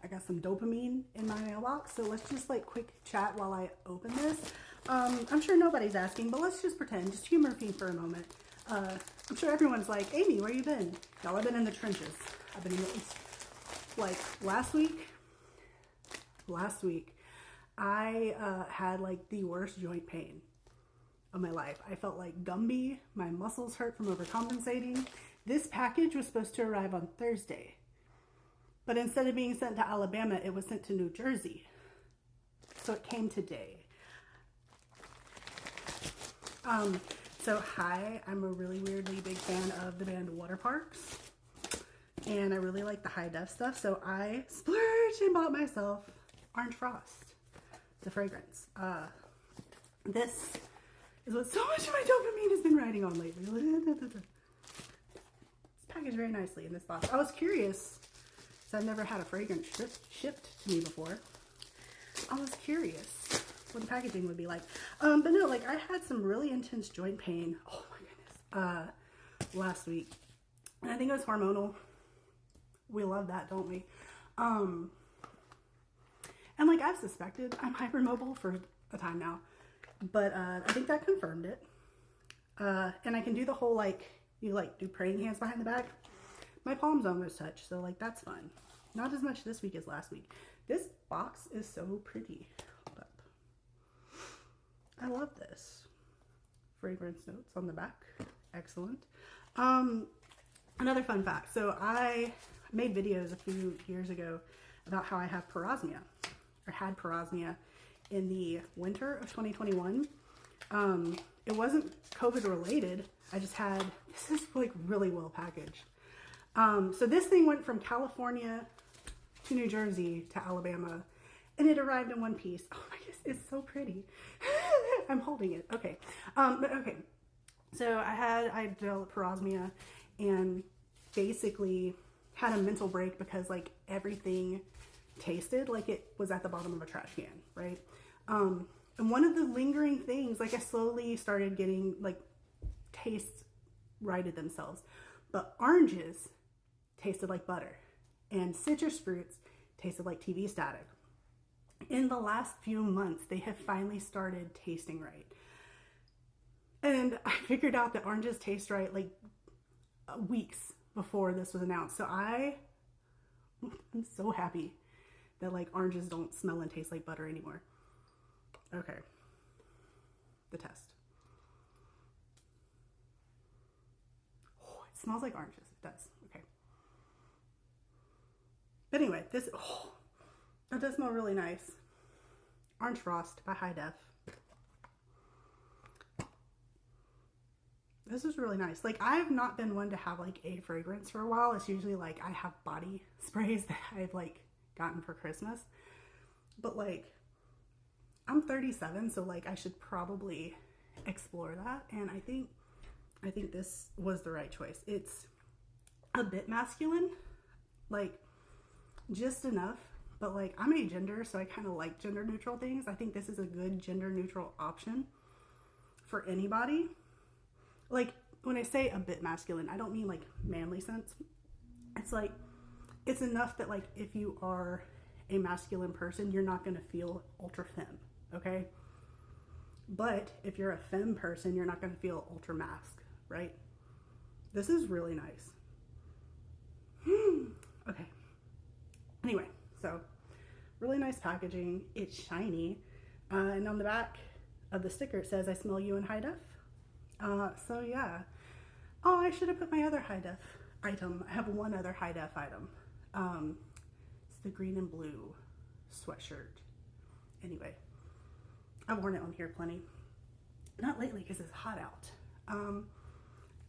I got some dopamine in my mailbox. So let's just like quick chat while I open this. I'm sure nobody's asking, but let's just pretend, just humor me for a moment. I'm sure everyone's like, Amy, where you been? Y'all, I've been in the trenches. I've been in the, like last week, I had like the worst joint pain of my life. I felt like Gumby. My muscles hurt from overcompensating. This package was supposed to arrive on Thursday, but instead of being sent to Alabama, it was sent to New Jersey. So it came today. So hi, I'm a really weirdly big fan of the band Waterparks, and I really like the Hii Def stuff, so I splurged and bought myself Orange Frost, the fragrance. This is what so much of my dopamine has been riding on lately. It's packaged very nicely in this box. I was curious, so I've never had a fragrance shipped to me before. I was curious what the packaging would be like. But no, like I had some really intense joint pain. Oh my goodness. Last week. And I think it was hormonal. We love that, don't we? And like I've suspected I'm hypermobile for a time now. But I think that confirmed it. And I can do the whole like, you like do praying hands behind the back. My palms almost touch, so like that's fun. Not as much this week as last week. This box is so pretty. Hold up. I love this. Fragrance notes on the back. Excellent. Another fun fact. So I made videos a few years ago about how I have parosmia, or had parosmia in the winter of 2021. It wasn't COVID related. I just had, this is like really well packaged. So this thing went from California to New Jersey to Alabama, and it arrived in one piece. Oh my goodness, it's so pretty. I'm holding it. Okay. But okay. So I developed parosmia and basically had a mental break because like everything tasted like it was at the bottom of a trash can, right? And one of the lingering things, like I slowly started getting like tastes righted themselves, but oranges tasted like butter and citrus fruits tasted like TV static. In the last few months, they have finally started tasting right. And I figured out that oranges taste right like weeks before this was announced. So I'm so happy that like oranges don't smell and taste like butter anymore. Okay. The test. Oh, it smells like oranges. It does. Okay. But anyway, this, oh, that does smell really nice. Orange Frost by Hii Def. This is really nice. Like, I've not been one to have like a fragrance for a while. It's usually like I have body sprays that I've like gotten for Christmas. But like, I'm 37, so like I should probably explore that. And I think this was the right choice. It's a bit masculine, like just enough, but like I'm a gender, so I kind of like gender neutral things. I think this is a good gender neutral option for anybody. Like when I say a bit masculine, I don't mean like manly sense. It's like, it's enough that like if you are a masculine person, you're not going to feel ultra femme, okay? But if you're a femme person, you're not going to feel ultra mask, right? This is really nice. Okay. Anyway, so really nice packaging. It's shiny. And on the back of the sticker, it says, I smell you in Hii Def. So yeah. Oh, I should have put my other Hii Def item. I have one other Hii Def item. It's the green and blue sweatshirt. Anyway, I've worn it on here plenty. Not lately because it's hot out.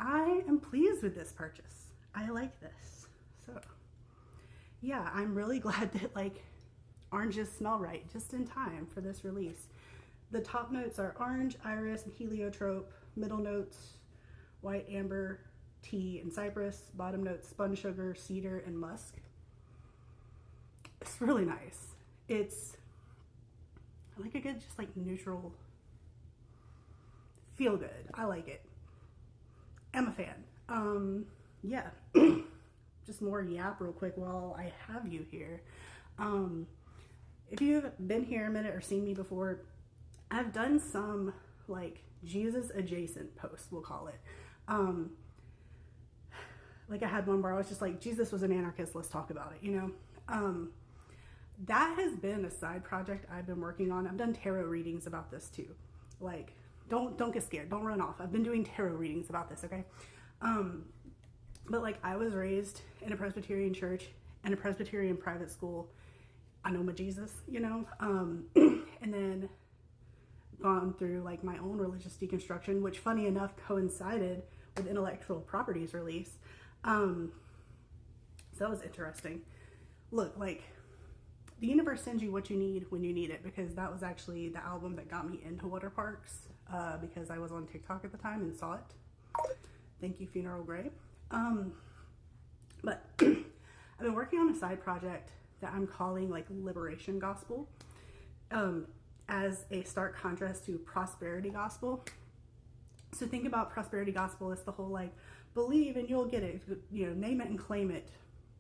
I am pleased with this purchase. I like this. So yeah, I'm really glad that like oranges smell right just in time for this release. The top notes are orange, iris, and heliotrope. Middle notes, white, amber, tea, and cypress. Bottom notes, spun sugar, cedar, and musk. It's really nice. It's like a good, just like neutral, feel good. I like it. I'm a fan. Yeah. just more yap real quick while I have you here. If you've been here a minute or seen me before, I've done some like Jesus adjacent posts, we'll call it. Like I had one where I was just like, Jesus was an anarchist, let's talk about it, you know? That has been a side project I've been working on. I've done tarot readings about this too. Like, don't get scared, don't run off. I've been doing tarot readings about this, okay? But like I was raised in a Presbyterian church and a Presbyterian private school. I know my Jesus, you know? And then gone through like my own religious deconstruction, which funny enough coincided with intellectual properties release. So that was interesting. Look, like the universe sends you what you need when you need it, because that was actually the album that got me into water parks, because I was on TikTok at the time and saw it. Thank you, Funeral Grave. But I've been working on a side project that I'm calling like Liberation Gospel, as a stark contrast to Prosperity Gospel. So think about Prosperity Gospel as the whole like, believe and you'll get it, you know, name it and claim it,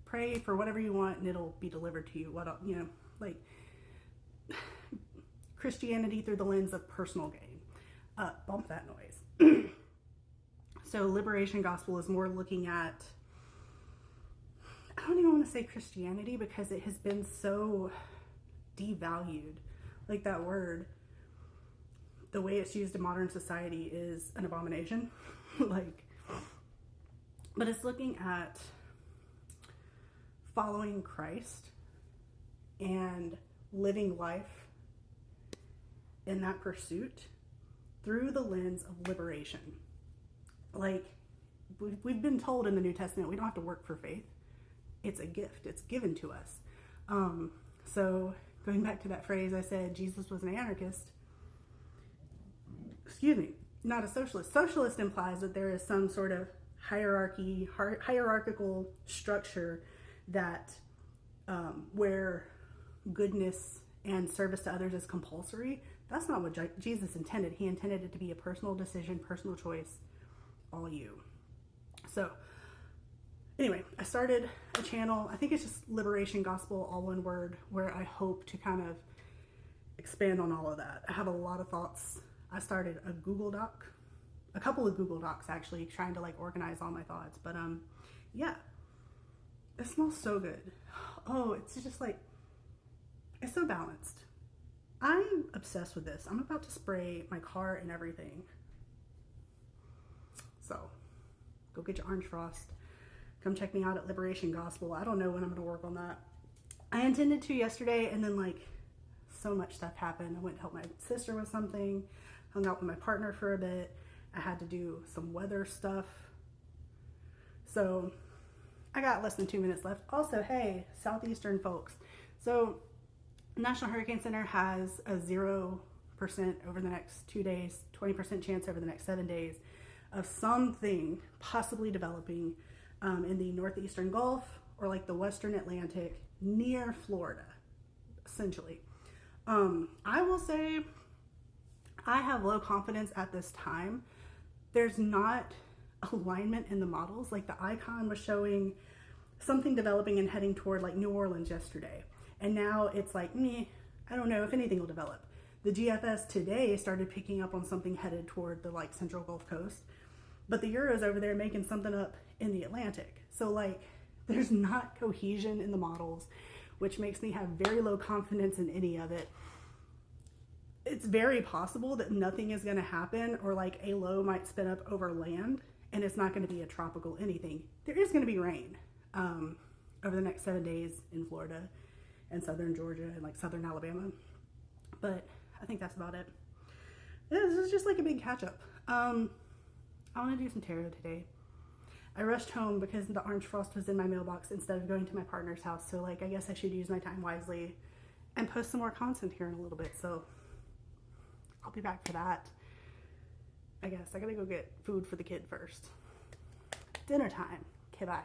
pray for whatever you want and it'll be delivered to you. What, you know, like Christianity through the lens of personal gain. Bump that noise. So Liberation Gospel is more looking at, I don't even want to say Christianity because it has been so devalued. Like that word, the way it's used in modern society is an abomination. Like, but it's looking at following Christ and living life in that pursuit through the lens of liberation. Like, we've been told in the New Testament we don't have to work for faith. It's a gift. It's given to us. So going back to that phrase, I said Jesus was an anarchist. Excuse me, not a socialist. Socialist implies that there is some sort of hierarchical structure that where goodness and service to others is compulsory. That's not what Jesus intended. He intended it to be a personal decision, personal choice, all you. So anyway, I started a channel. I think it's just Liberation Gospel, all one word, where I hope to kind of expand on all of that. I have a lot of thoughts. I started a Google Doc, a couple of Google Docs actually, trying to like organize all my thoughts. But yeah, it smells so good. Oh, it's just like, it's so balanced. I'm obsessed with this. I'm about to spray my car and everything. So go get your orange frost. Come check me out at Liberation Gospel. I don't know when I'm going to work on that. I intended to yesterday, and then like so much stuff happened. I went to help my sister with something, hung out with my partner for a bit. I had to do some weather stuff. So I got less than 2 minutes left. Also, hey, Southeastern folks. So National Hurricane Center has a 0% over the next 2 days, 20% chance over the next 7 days of something possibly developing in the northeastern Gulf or like the western Atlantic near Florida, essentially. I will say I have low confidence at this time. There's not alignment in the models. Like the icon was showing something developing and heading toward like New Orleans yesterday. And now it's like, meh, I don't know if anything will develop. The GFS today started picking up on something headed toward the like central Gulf Coast. But the Euro's over there making something up in the Atlantic. So like there's not cohesion in the models, which makes me have very low confidence in any of it. It's very possible that nothing is going to happen, or like a low might spin up over land and it's not going to be a tropical anything. There is going to be rain over the next 7 days in Florida and southern Georgia and like southern Alabama. But I think that's about it. This is just like a big catch up. I want to do some tarot today. I rushed home because the orange frost was in my mailbox instead of going to my partner's house. So like, I guess I should use my time wisely and post some more content here in a little bit. So I'll be back for that. I guess I gotta go get food for the kid first. Dinner time. Okay, bye.